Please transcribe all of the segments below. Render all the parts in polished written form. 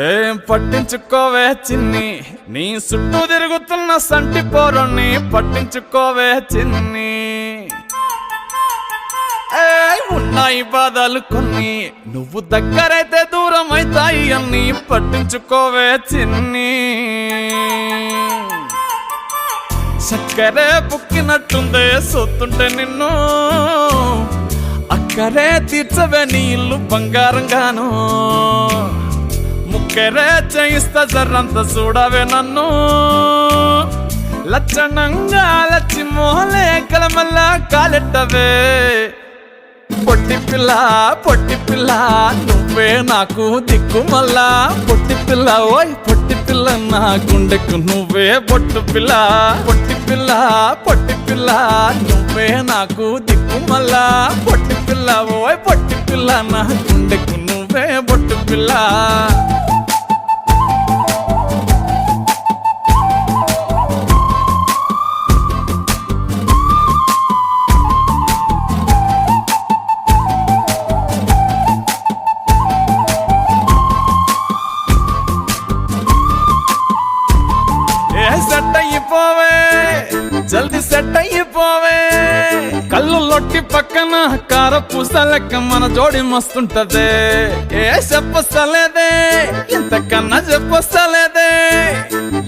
ఏం పట్టించుకోవే చిన్ని, నీ చుట్టూ తిరుగుతున్న సంటి పోరుని పట్టించుకోవే చిన్ని. ఉన్నాయి బాధలు కొన్ని, నువ్వు దగ్గరైతే దూరం అవుతాయి అన్ని పట్టించుకోవే చిన్ని. చక్కరే పుక్కినట్టుందే సొత్తుంటే నిన్ను, అక్కరే తీర్చవే నీ ఇల్లు బంగారంగాను. ముక్కరే చేయిస్తా జర్రంత చూడవే నన్ను, లచ్చణంగా లచ్చి మోహలే కలమల్ల కాలెట్టవే. పొట్టి పిల్ల పొట్టి పిల్ల నువ్వే నాకు దిక్కు మల్లా. పొట్టి పిల్ల ఓయ్ పొట్టి పిల్ల నా గుండెకు నువ్వే బొట్టు పిల్ల. పొట్టి పిల్ల పొట్టి పిల్ల నువ్వే నాకు దిక్కు మల్లా. పొట్టి పిల్ల ఓయ్ పొట్టి పిల్ల నా గుండెకు నువ్వే బొట్టు పిల్ల. సెట్ అయిపోవే జల్ది సెట్ అయిపోవే. కళ్ళు లొట్టి పక్కన కార పూస లెక్క మన జోడి మస్తుంటదే. ఏ చెప్పలేదే ఇంతకన్నా చెప్పలేదే.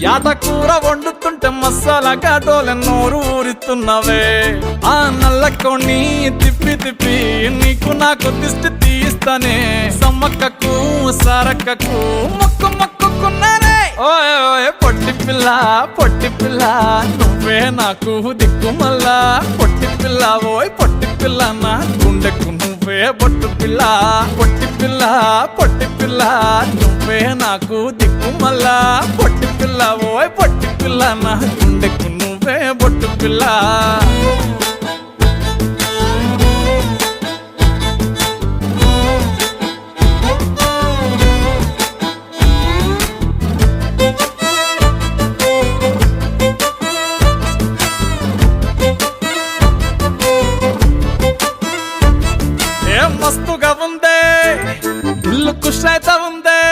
యాట కూర వండుతుంటే మసాలా కాటోలే నోరు ఊరిస్తున్నవే. ఆ నల్లకోని తిప్పి తిప్పి నీకు నాకు దిష్టి తీస్తానే. సమ్మక్కకు సారక్కకు మొక్కు మొక్కుకున్నానే. ఓయ్ ఓయ్ పొట్టి పిల్ల పొట్టి పిల్ల నువ్వే నాకు దిక్కు మల్లా. పొట్టి పిల్ల ఓయ్ పొట్టి పిల్ల నా గుండెకు నువ్వే బొట్టు పిల్ల. పొట్టి పిల్ల పొట్టి పిల్ల నువ్వే నాకు దిక్కు మల్లా. పొట్టి పిల్ల ఓయ్ పొట్టి పిల్ల నా గుండెకు నువ్వే బొట్టు పిల్ల. మస్తుగా ఉందే ఇల్లు కుషైతా ఉందే.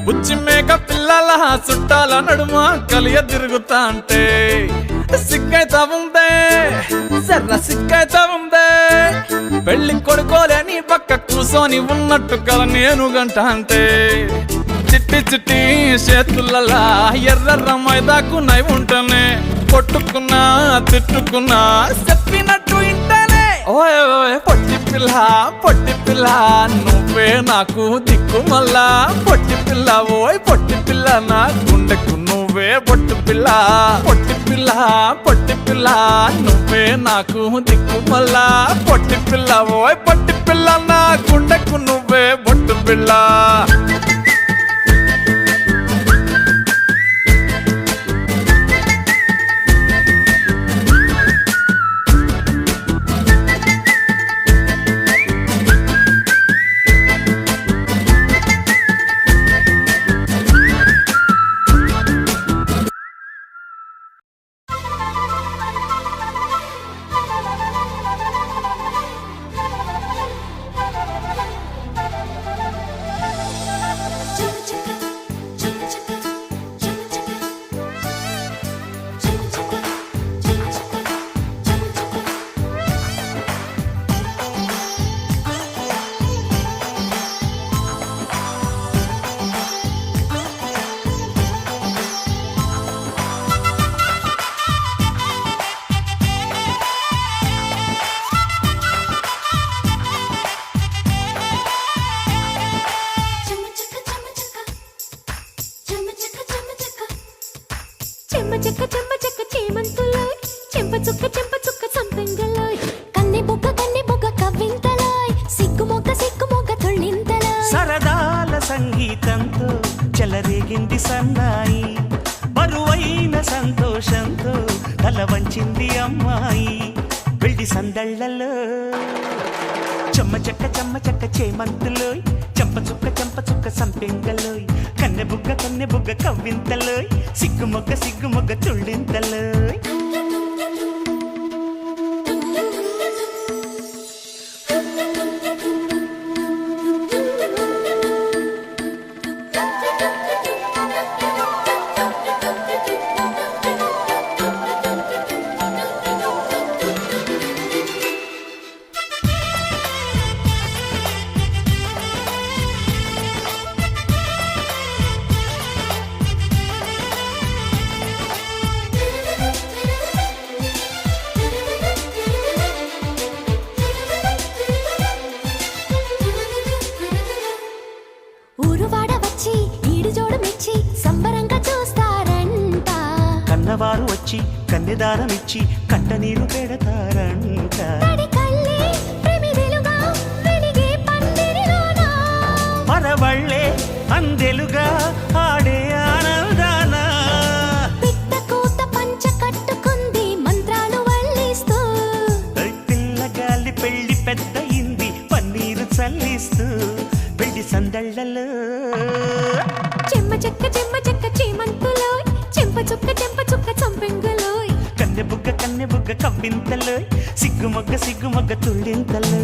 బుచ్చి మేక పిల్లల చుట్టాల నడుమ కలియ తిరుగుతా అంటే సిగ్గైతా ఉందే. సర్ర సిగ్గైతా ఉందే. పెళ్లి కొడుకోలే నీ పక్క కూసోని ఉన్నట్టు కల నేను గంట అంటే. చిట్టి చిట్టి చేతులలా ఎర్ర మైదాకు నై ఉంటనే. కొట్టుకున్నా తిట్టుకున్నా చెప్పినట్టు ఇంటనే. ఓయ్ ఓయ్ పొట్టి పిల్ల పొట్టి పిల్ల నువ్వే నాకు దిక్కు మల్లా. పొట్టి పిల్ల ఓయ్ పొట్టి పిల్ల నా గుండెకు నువ్వే బొట్టు పిల్ల. పొట్టి పిల్ల పొట్టి పిల్ల నువ్వే నాకు దిక్కు మల్లా. పొట్టి పిల్ల ఓయ్ పొట్టి పిల్ల నా గుండెకు నువ్వే బొట్టు పిల్ల. చెక్క చెమ్మ చెక్క చేమంతులోయ్. చెంప చుక్క సంపెంగలోయ్. కన్నె బుగ్గ కవ్వింతలోయ్. సిగ్గు మొగ్గ తొళ్ళింతలోయ్. సరదాల సంగీతంతో చెలరేగింది సన్నాయి. బరువైన సంతోషంతో తల వంచింది అమ్మాయి. వెళ్ళి సందళ్ళలో చెమ్మ చెక్క చేమంతులోయ్. చెంప చుక్క సంపెంగలోయ్. కన్నె బుగ్గ కవ్వింతలోయ్. సిగ్గు మొగ్గ తుళ్ళింతలోయ్. కన్నెదారమిచ్చి కంట నీరు పెడతారంట తడి కళ్ళే ప్రమిదెలుగా వెలిగే పందిరిలోనా పరవళ్ళే అందెలుగా ఆడే ఆనందాన పిట్ట కూత పంచ కట్టుకుంది మంత్రాలు వల్లిస్తూ పిల్లగాలి పెళ్లి పెద్దయింది పన్నీరు చల్లిస్తూ పెళ్లి సందళ్ళలో చెమ్మ చెక్క చేమంతులోయ్ చెంప చుక్క చంపెంగులోయ్ కన్నె బుగ్గ కవ్వింతలో సిగ్గుమొగ్గ తుళ్ళింతలో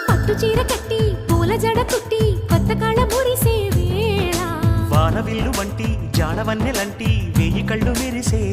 పట్టు చీర కట్టి పూల జడ కుట్టి కొత్త కాళ్ళ మురిసే వేళ వానవిల్లు వంటి జాడవన్నెలంటి వేయి కళ్ళు మెరిసే